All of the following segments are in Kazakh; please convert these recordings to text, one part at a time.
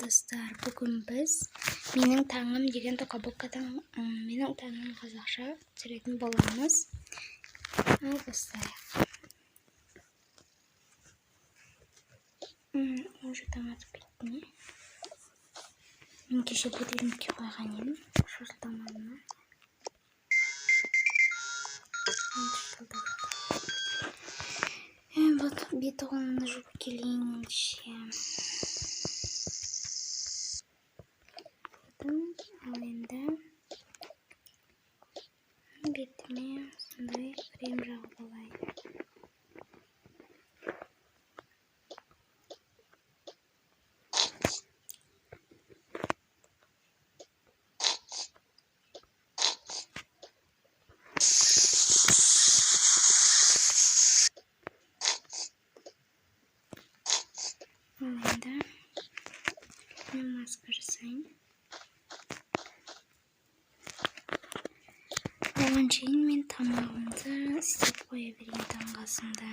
достар, бүгін біз менің таңым деген тақырыптың менің таңым қазақша түсіретін боламыз. Ал бастайық. Уже таң атып кетті ме? Мен кеше будильникке қойған едім. Шошылдамадым. Вот бетонный жук келейінші. Енді бетіме сондай крем жағып алайын. Енді мен маска жасайын. Оған шейін мен тамағымды істеп қоя берейін таңғасында.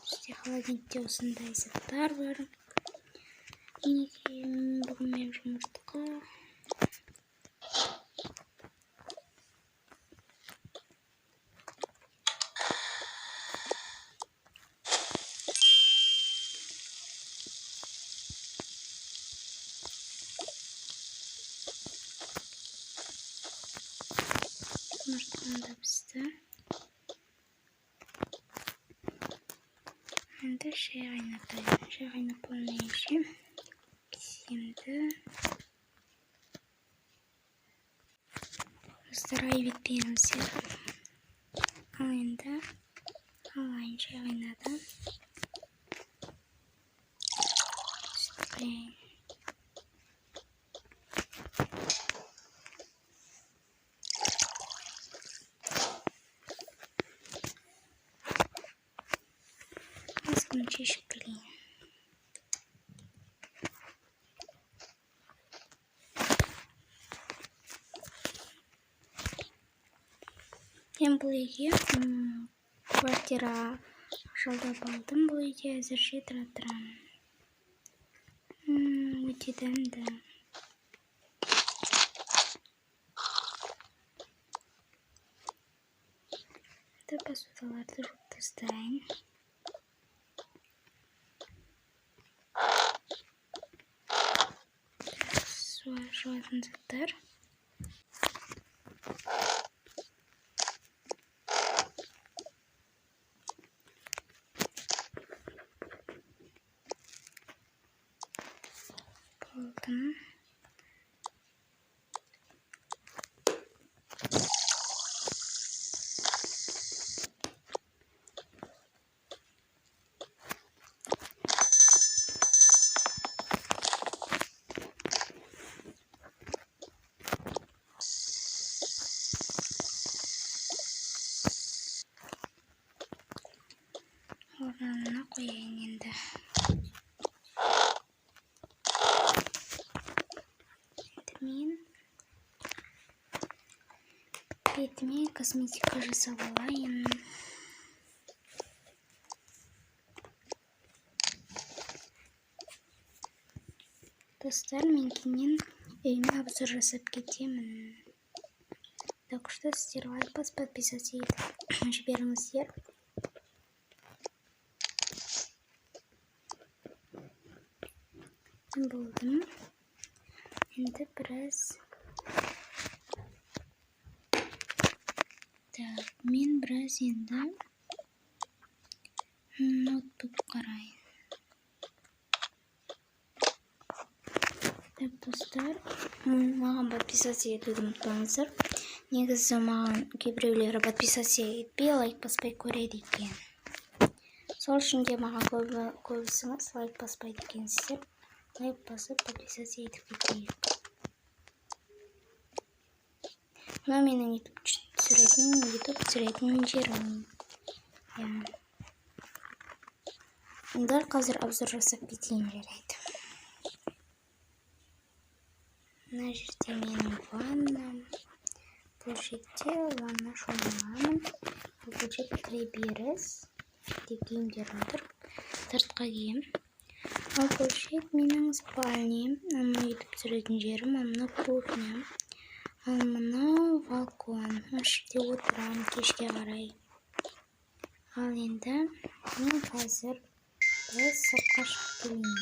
Бізде холодильникте осындай заттар бар. Бүгін мен жұмыртқа. Жұмыртқамды пісті. Енді шай қайнатайын. Шай қайнап болмайынша киімді. Достар, айып етпеңіздер. Ал енді алайын шай қайнады. Аскын шешіп келейін. Мен бұл үйге квартира жалдап алдым. Бұл үйде әзірше тұрамын. Өте дәмді. Посудаларды жуып тастайын. Жуатын заттар. Болдым. Орнына қояйын енді. Мен бетіме косметика жасап алайын. Достар, мен кейіннен үйіме обзор жасап кетемін. Так что сіздер лайк басып подписаться етіп жіберіңіздер. Болдым. Енді біраз. Мен біраз енді ноутбук қарайын. Достар, маған подписаться етуді ұмытпаңыздар. Негізі маған кейбіреулері подписаться етпей, лайк баспай көреді екен. Сол үшін де маған көбісіңіз лайк баспайды екенсіздер. Лайк басып подписаться етіп кетейік. Мына менің ютуб түсіретін жерім. Енді қазір обзор жасап кетейін жарайды. Мына жерде менің ваннам. Бұл жерде ванна шомыламын. Бұл жерде кіреберіс. Киімдерім тұр. сыртқа кием. Ал бөлшек менің спальнем, мына өйтіп жүретін жерім, мына кухня, ал мына балкон, жерде отырам кешке қарай. Ал енді мен қазір біз сыртқа шығып келейін.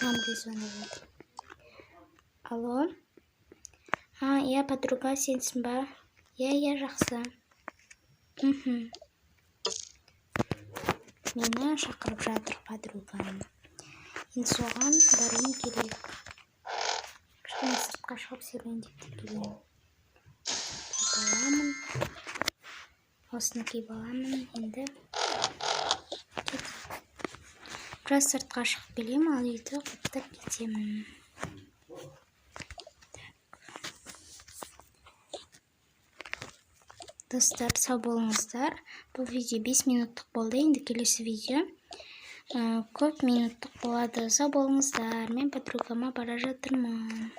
Мамам звонып жатыр. Алло? Иә, подруга, сенсің ба? Иә, жақсы. Мені шақырып жатыр подругам. Енді соған баруым керек. Кішкене сыртқа шығып серуендеп келейін. Аламын. Осыны киіп аламын. Енді біраз сыртқа шығып келем, ал үйді құптап кетемін. Достар, сау болыңыздар. Бұл видео 5 минуттық болды. Енді келесі видео көп минуттық болады. Сау болыңыздар. Мен подругама бара жатырмын.